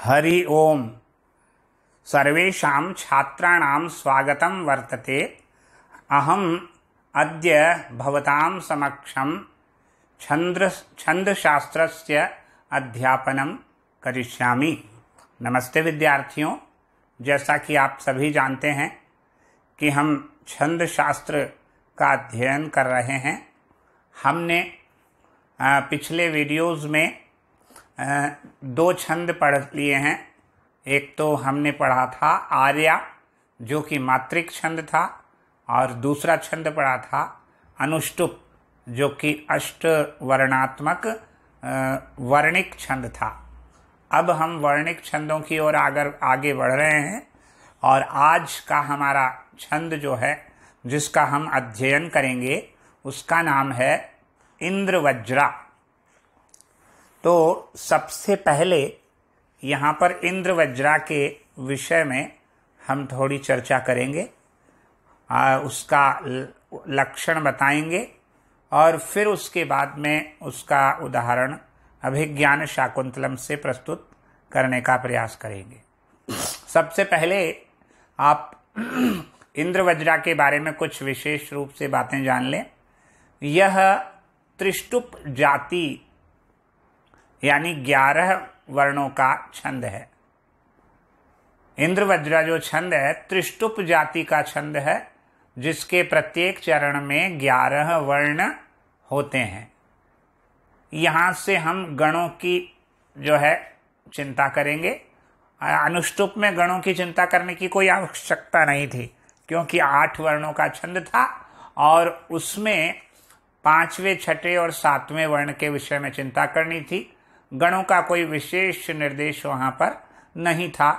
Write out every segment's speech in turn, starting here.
हरि ओम। सर्वेषां छात्राणां स्वागतं वर्तते। अहम् अद्य भवतां समक्षं छन्दशास्त्रस्य अध्यापनं करिष्यामि। नमस्ते विद्यार्थियों, जैसा कि आप सभी जानते हैं कि हम छंद शास्त्र का अध्ययन कर रहे हैं। हमने पिछले वीडियोज़ में दो छंद पढ़ लिए हैं। एक तो हमने पढ़ा था आर्या, जो कि मात्रिक छंद था, और दूसरा छंद पढ़ा था अनुष्टुप, जो कि अष्टवर्णात्मक वर्णिक छंद था। अब हम वर्णिक छंदों की ओर आगे बढ़ रहे हैं, और आज का हमारा छंद जो है, जिसका हम अध्ययन करेंगे, उसका नाम है इंद्रवज्रा। तो सबसे पहले यहाँ पर इंद्रवज्रा के विषय में हम थोड़ी चर्चा करेंगे, उसका लक्षण बताएंगे, और फिर उसके बाद में उसका उदाहरण अभिज्ञान शाकुंतलम से प्रस्तुत करने का प्रयास करेंगे। सबसे पहले आप इंद्रवज्रा के बारे में कुछ विशेष रूप से बातें जान लें। यह त्रिष्टुप जाति यानी 11 वर्णों का छंद है। इंद्रवज्रा जो छंद है त्रिष्टुप जाति का छंद है, जिसके प्रत्येक चरण में 11 वर्ण होते हैं। यहाँ से हम गणों की जो है चिंता करेंगे। अनुष्टुप में गणों की चिंता करने की कोई आवश्यकता नहीं थी, क्योंकि 8 वर्णों का छंद था, और उसमें 5वें, 6ठे और 7वें वर्ण के विषय में चिंता करनी थी। गणों का कोई विशेष निर्देश वहाँ पर नहीं था।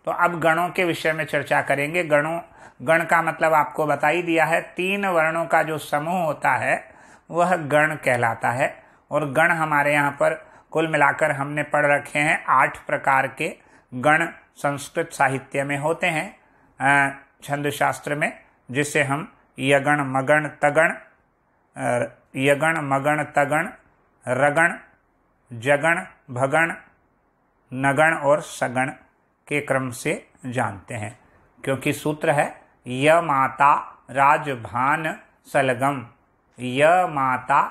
तो अब गणों के विषय में चर्चा करेंगे। गण का मतलब आपको बता ही दिया है। 3 वर्णों का जो समूह होता है वह गण कहलाता है। और गण हमारे यहाँ पर कुल मिलाकर हमने पढ़ रखे हैं 8 प्रकार के गण संस्कृत साहित्य में होते हैं, छंद शास्त्र में, जिसे हम यगण, मगण, तगण, रगण, जगण, भगण, नगण और सगण के क्रम से जानते हैं। क्योंकि सूत्र है य माता राजभान सलगम, य माता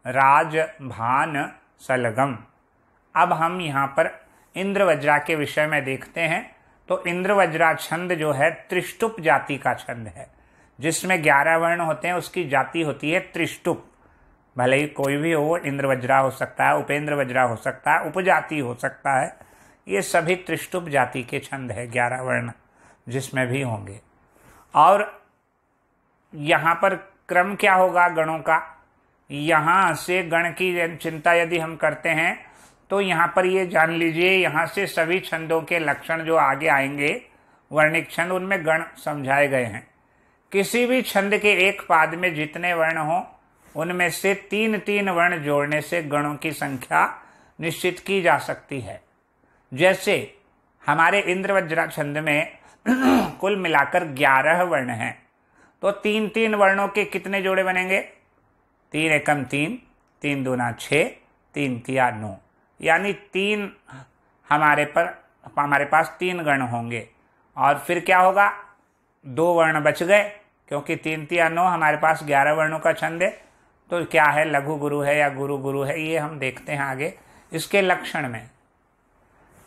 राजभान सलगम। अब हम यहाँ पर इंद्रवज्रा के विषय में देखते हैं। तो इंद्रवज्रा छंद जो है त्रिष्टुप जाति का छंद है, जिसमें 11 वर्ण होते हैं। उसकी जाति होती है त्रिष्टुप। भले ही कोई भी हो, इंद्रवज्रा हो सकता है, उपेंद्र वज्रा हो सकता है, उपजाति हो सकता है। ये सभी त्रिष्टुप जाति के छंद है, 11 वर्ण जिसमें भी होंगे। और यहाँ पर क्रम क्या होगा गणों का? यहाँ से गण की चिंता यदि हम करते हैं तो यहाँ पर ये जान लीजिए, यहाँ से सभी छंदों के लक्षण जो आगे आएंगे, वर्णिक छंद, उनमें गण समझाए गए हैं। किसी भी छंद के एक पाद में जितने वर्ण हो, उनमें से 3-3 वर्ण जोड़ने से गणों की संख्या निश्चित की जा सकती है। जैसे हमारे इंद्रवज्रा छंद में कुल मिलाकर 11 वर्ण हैं, तो 3-3 वर्णों के कितने जोड़े बनेंगे? 3 एकम 3, 3 दूना 6, 3 तिया 9, यानी 3 हमारे पास 3 गण होंगे। और फिर क्या होगा? 2 वर्ण बच गए, क्योंकि 3 तिया 9 हमारे पास 11 वर्णों का छंद है। तो क्या है, लघु गुरु है या गुरु गुरु है, ये हम देखते हैं आगे इसके लक्षण में।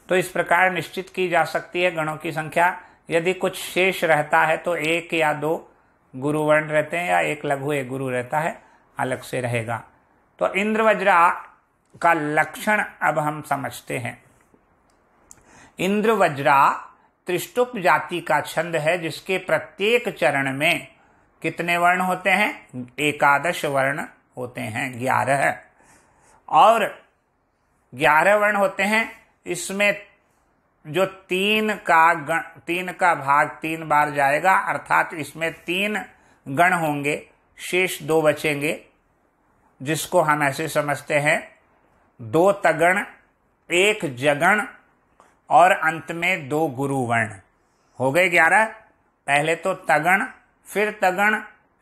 तो इस प्रकार निश्चित की जा सकती है गणों की संख्या। यदि कुछ शेष रहता है तो 1 या 2 गुरु वर्ण रहते हैं, या 1 लघु 1 गुरु रहता है, अलग से रहेगा। तो इंद्रवज्रा का लक्षण अब हम समझते हैं। इंद्रवज्रा त्रिष्टुप जाति का छंद है, जिसके प्रत्येक चरण में कितने वर्ण होते हैं? 11 वर्ण होते हैं, 11। और 11 वर्ण होते हैं। इसमें जो 3 का भाग 3 बार जाएगा, अर्थात इसमें 3 गण होंगे, शेष 2 बचेंगे, जिसको हम ऐसे समझते हैं 2 तगण, 1 जगण, और अंत में 2 गुरु वर्ण। हो गए 11। पहले तो तगण, फिर तगण,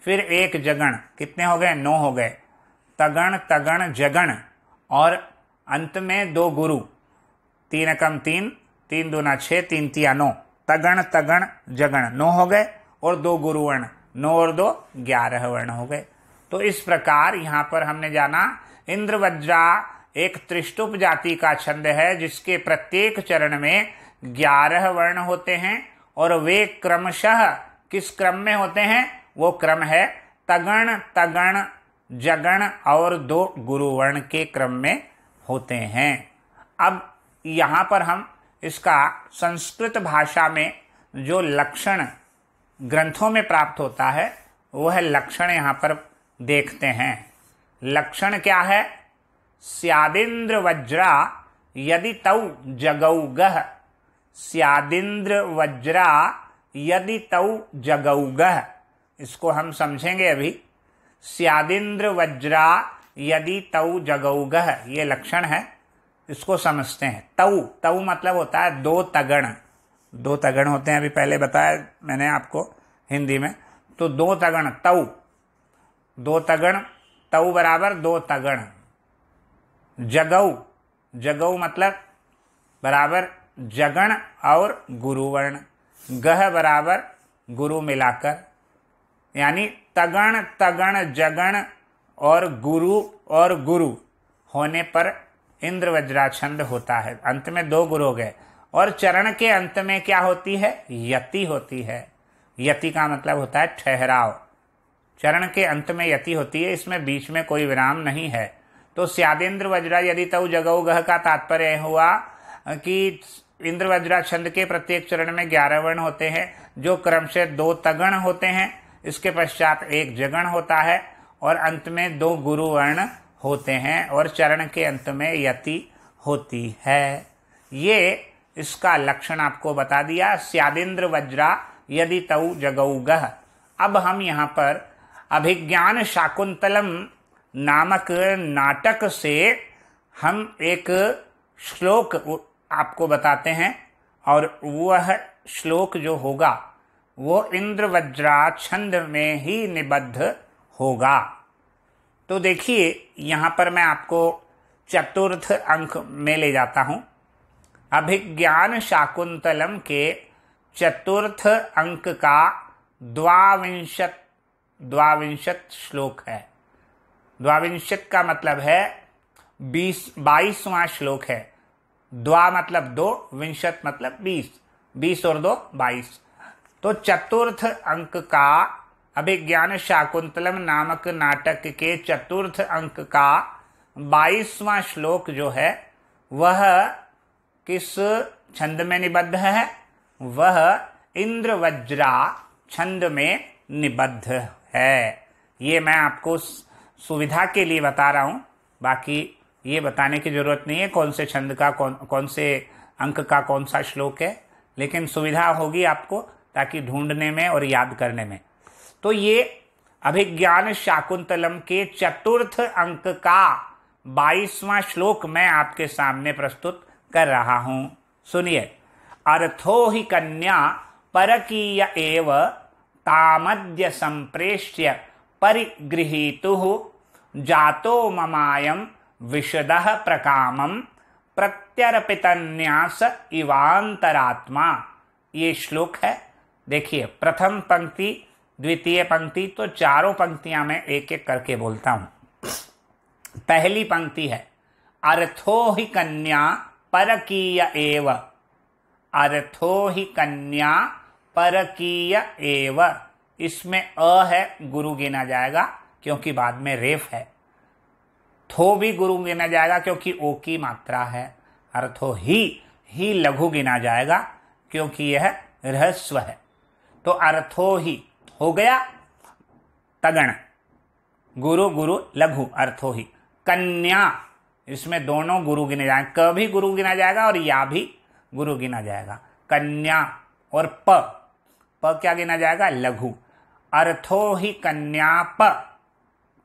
फिर 1 जगण। कितने हो गए? 9 हो गए। तगण, तगण, जगण, और अंत में 2 गुरु। 3 एकम 3, 3 दूना 6, 3 तिया 9, तगण तगण जगण 9 हो गए, और 2 गुरुवर्ण, 9 और 2 11 वर्ण हो गए। तो इस प्रकार यहाँ पर हमने जाना इंद्रवज्रा एक त्रिष्टुप जाति का छंद है, जिसके प्रत्येक चरण में 11 वर्ण होते हैं, और वे क्रमशः किस क्रम में होते हैं? वो क्रम है तगण तगण जगण और 2 गुरुवर्ण के क्रम में होते हैं। अब यहाँ पर हम इसका संस्कृत भाषा में जो लक्षण ग्रंथों में प्राप्त होता है, वह लक्षण यहाँ पर देखते हैं। लक्षण क्या है? स्यादिन्द्र वज्रा यदि तौ जगौगः, स्यादिन्द्र वज्रा यदि तौ जगौगः, इसको हम समझेंगे अभी। स्यादिन्द्र वज्रा यदि तौ जगौगः, ये लक्षण है, इसको समझते हैं। तौ, तौ मतलब होता है 2 तगण, 2 तगण होते हैं, अभी पहले बताया मैंने आपको हिंदी में। तो 2 तगण तौ, 2 तगण, तौ बराबर 2 तगण। जगौ, जगौ मतलब बराबर जगण और गुरुवर्ण, गह बराबर गुरु मिलाकर, यानी तगण तगण जगण और गुरु होने पर इंद्रवज्रा छंद होता है। अंत में 2 गुरु हो गए, और चरण के अंत में क्या होती है? यति होती है। यति का मतलब होता है ठहराव। चरण के अंत में यति होती है, इसमें बीच में कोई विराम नहीं है। तो स्यादेन्द्र वज्रा यदि तौ जगौगः का तात्पर्य हुआ कि इंद्रवज्रा छंद के प्रत्येक चरण में 11 वर्ण होते हैं, जो क्रम से 2 तगण होते हैं, इसके पश्चात 1 जगण होता है, और अंत में 2 गुरुवर्ण होते हैं, और चरण के अंत में यति होती है। ये इसका लक्षण आपको बता दिया, स्यादेन्द्र वज्रा यदि तौ जगौगः। अब हम यहाँ पर अभिज्ञान शाकुंतलम नामक नाटक से हम एक श्लोक आपको बताते हैं, और वह श्लोक जो होगा वो इंद्रवज्रा छंद में ही निबद्ध होगा। तो देखिए यहाँ पर मैं आपको चतुर्थ अंक में ले जाता हूँ। अभिज्ञान शाकुंतलम के चतुर्थ अंक का द्वाविंशत श्लोक है। द्वाविंशत का मतलब है 22वां श्लोक है। द्वा मतलब 2, विंशत मतलब 20, 20 और 2 22। तो चतुर्थ अंक का अभिज्ञान शाकुंतलम नामक नाटक के चतुर्थ अंक का 22वां श्लोक जो है वह किस छंद में निबद्ध है? वह इंद्रवज्रा छंद में निबद्ध है। ये मैं आपको सुविधा के लिए बता रहा हूँ, बाकी ये बताने की जरूरत नहीं है कौन से छंद का कौन से अंक का कौन सा श्लोक है, लेकिन सुविधा होगी आपको ताकि ढूंढने में और याद करने में। तो ये अभिज्ञान शाकुंतलम के चतुर्थ अंक का 22वां श्लोक मैं आपके सामने प्रस्तुत कर रहा हूं। सुनिए। अर्थो हि कन्या परकीय एव तामद्य संप्रेष्य परिगृहीतुः जातो ममायं विशदः प्रकामं प्रत्यर्पितन्यास इवांतरात्मा। ये श्लोक है। देखिए, प्रथम पंक्ति, द्वितीय पंक्ति, तो चारों पंक्तियां मैं एक एक करके बोलता हूं। पहली पंक्ति है अर्थो हि कन्या परकीय एव। अर्थो हि कन्या परकीय एव, इसमें अ है, गुरु गिना जाएगा क्योंकि बाद में रेफ है। थो भी गुरु गिना जाएगा क्योंकि ओ की मात्रा है। अर्थो ही लघु गिना जाएगा क्योंकि यह रहस्व है। तो अर्थो ही हो गया तगण, गुरु गुरु लघु, अर्थो ही। कन्या, इसमें दोनों गुरु गिने जाएंगे, क भी गुरु गिना जाएगा और या भी गुरु गिना जाएगा। कन्या और प क्या गिना जाएगा? लघु। अर्थो ही कन्याप,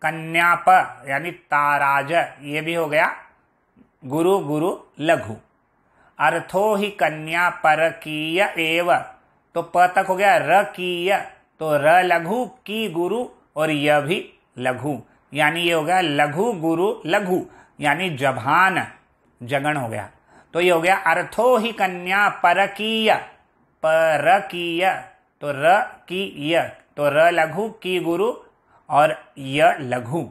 कन्याप यानी ताराज, ये भी हो गया गुरु गुरु लघु। अर्थो ही कन्या परकीय एव, तो प तक हो गया रकीय, तो र लघु की गुरु और य भी लघु, यानी ये हो गया लघु गुरु लघु, यानी जभान जगण हो गया। तो ये हो गया अर्थो ही कन्या परकीय, परकीय, तो र की य, तो र लघु की गुरु और य लघु,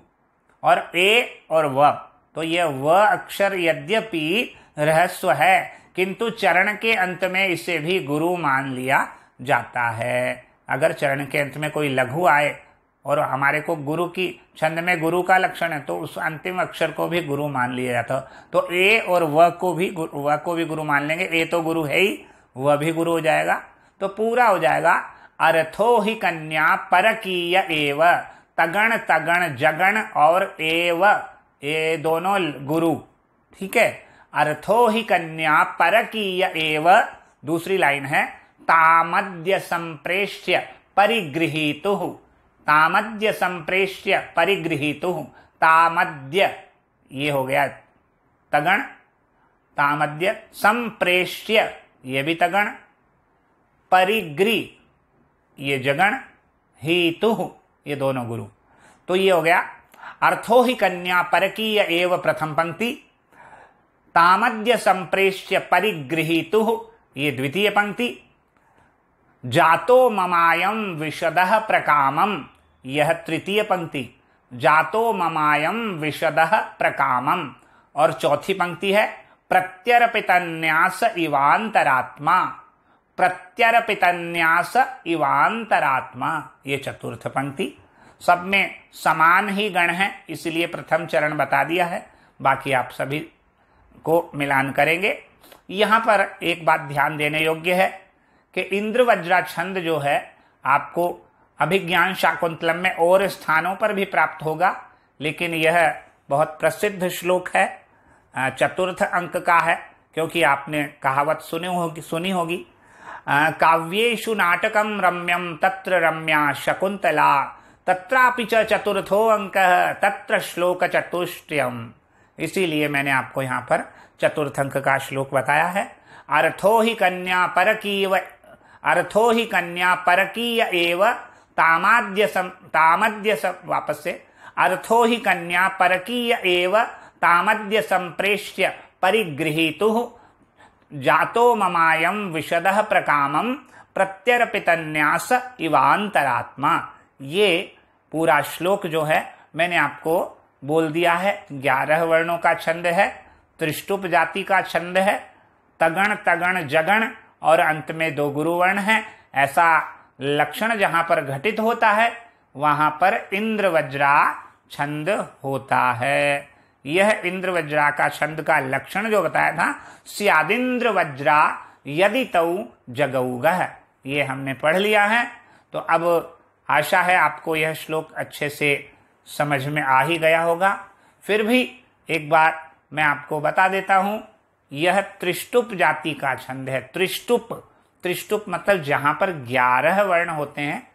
और ए और व, तो यह व अक्षर यद्यपि रहस्व है किंतु चरण के अंत में इसे भी गुरु मान लिया जाता है। अगर चरण के अंत में कोई लघु आए और हमारे को गुरु की, छंद में गुरु का लक्षण है, तो उस अंतिम अक्षर को भी गुरु मान लिया जाता। तो ए और व को भी गुरु मान लेंगे। ए तो गुरु है ही, वह भी गुरु हो जाएगा, तो पूरा हो जाएगा अर्थो ही कन्या परकीय एव, तगण तगण जगण और एव, ये दोनों गुरु। ठीक है, अर्थो ही कन्या परकीय एव। दूसरी लाइन है तामद्य संप्रेष्य परिगृहीतुः, तामद्य संप्रेष्य परिगृहीतुः, तामद्य ये हो गया तगण, तामद्य संप्रेष्य ये भी तगण, परिगृ ये जगण, हेतुः ये दोनों गुरु। तो ये हो गया अर्थो ही कन्या परकीय एव प्रथम पंक्ति, तामद्य संप्रेष्य परिगृहीतुः ये द्वितीय पंक्ति, जातो ममायम विशदः प्रकामम यह तृतीय पंक्ति, जातो ममायम विशदः प्रकामम, और चौथी पंक्ति है प्रत्यर्पितन्यास इवांतरात्मा, प्रत्यर्पितन्यास इवांतरात्मा ये चतुर्थ पंक्ति। सब में समान ही गण है, इसलिए प्रथम चरण बता दिया है, बाकी आप सभी को मिलान करेंगे। यहां पर एक बात ध्यान देने योग्य है कि इंद्र वज्रा छंद जो है आपको अभिज्ञान शाकुंतलम में और स्थानों पर भी प्राप्त होगा, लेकिन यह बहुत प्रसिद्ध श्लोक है, चतुर्थ अंक का है, क्योंकि आपने कहावत सुनी होगी काव्येषु नाटकम रम्यम तत्र रम्या शकुंतला, तत्रापि च चतुर्थो अंकः तत्र श्लोक चतुष्टयम्। इसीलिए मैंने आपको यहाँ पर चतुर्थ अंक का श्लोक बताया है। अर्थो ही कन्या परकीय एव वापस से अर्थो ही कन्या परकीय एव तामद्य संप्रेष्य परिगृहीतुः, जातो ममायम विशदः प्रकामम प्रत्यर्पितन्यास इवांतरात्मा। ये पूरा श्लोक जो है मैंने आपको बोल दिया है। 11 वर्णों का छंद है, त्रिष्टुप जाति का छंद है, तगण तगण जगण और अंत में 2 गुरु वर्ण है। ऐसा लक्षण जहां पर घटित होता है वहां पर इंद्र वज्रा छंद होता है। यह इंद्र वज्रा का छंद का लक्षण जो बताया था, स्यादिंद्र वज्रा यदि तौ जगौगः, ये हमने पढ़ लिया है। तो अब आशा है आपको यह श्लोक अच्छे से समझ में आ ही गया होगा। फिर भी एक बार मैं आपको बता देता हूं, यह त्रिष्टुप जाति का छंद है। त्रिष्टुप मतलब जहां पर 11 वर्ण होते हैं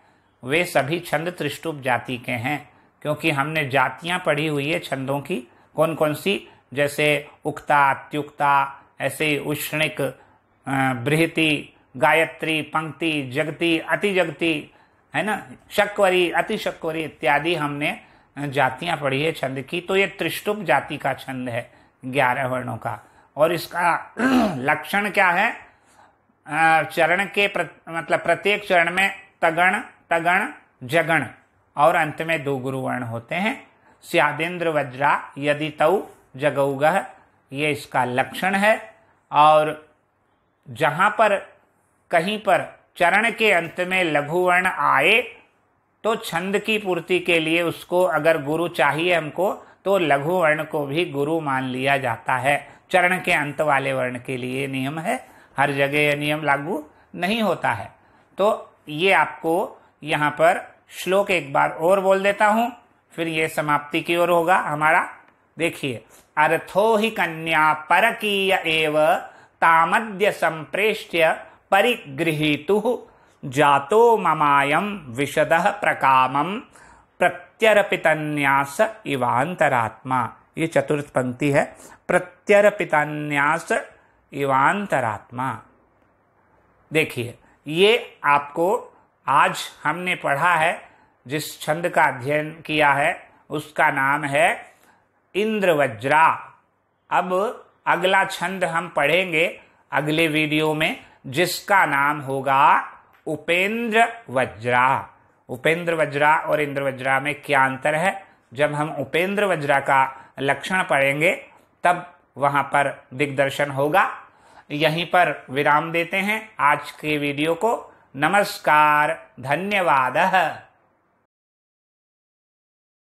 वे सभी छंद त्रिष्टुप जाति के हैं, क्योंकि हमने जातियां पढ़ी हुई है छंदों की, कौन कौन सी, जैसे उक्ता, अत्युक्ता, ऐसे उष्णिक, बृहति, गायत्री, पंक्ति, जगती, अति जगती, है ना, शक्वरी, अति शक्वरी इत्यादि हमने जातियां पढ़ी है छंद की। तो ये त्रिष्टुप जाति का छंद है 11 वर्णों का। और इसका लक्षण क्या है, चरण के मतलब प्रत्येक चरण में तगण तगण जगण और अंत में 2 गुरु वर्ण होते हैं। स्यादेन्द्र वज्रा यदि तौ जगौगः ये इसका लक्षण है। और जहां पर कहीं पर चरण के अंत में लघु वर्ण आए तो छंद की पूर्ति के लिए उसको अगर गुरु चाहिए हमको, तो लघु वर्ण को भी गुरु मान लिया जाता है। चरण के अंत वाले वर्ण के लिए नियम है, हर जगह यह नियम लागू नहीं होता है। तो ये आपको यहाँ पर श्लोक एक बार और बोल देता हूं, फिर ये समाप्ति की ओर होगा हमारा। देखिए, अर्थो ही कन्या परकीय एव तामद्य संप्रेष्य परिगृहीतुः, जातो ममायम विशदः प्रकामम प्रत्यर्पितन्यास इवांतरात्मा। ये चतुर्थ पंक्ति है, प्रत्यर्पितन्यास इवांतरात्मा। देखिए, ये आपको आज हमने पढ़ा है, जिस छंद का अध्ययन किया है उसका नाम है इंद्र वज्रा। अब अगला छंद हम पढ़ेंगे अगले वीडियो में, जिसका नाम होगा उपेंद्र वज्रा। उपेंद्र वज्रा और इंद्र वज्रा में क्या अंतर है, जब हम उपेंद्र वज्रा का लक्षण पढ़ेंगे तब वहां पर दिग्दर्शन होगा। यहीं पर विराम देते हैं आज के वीडियो को। नमस्कार, धन्यवाद।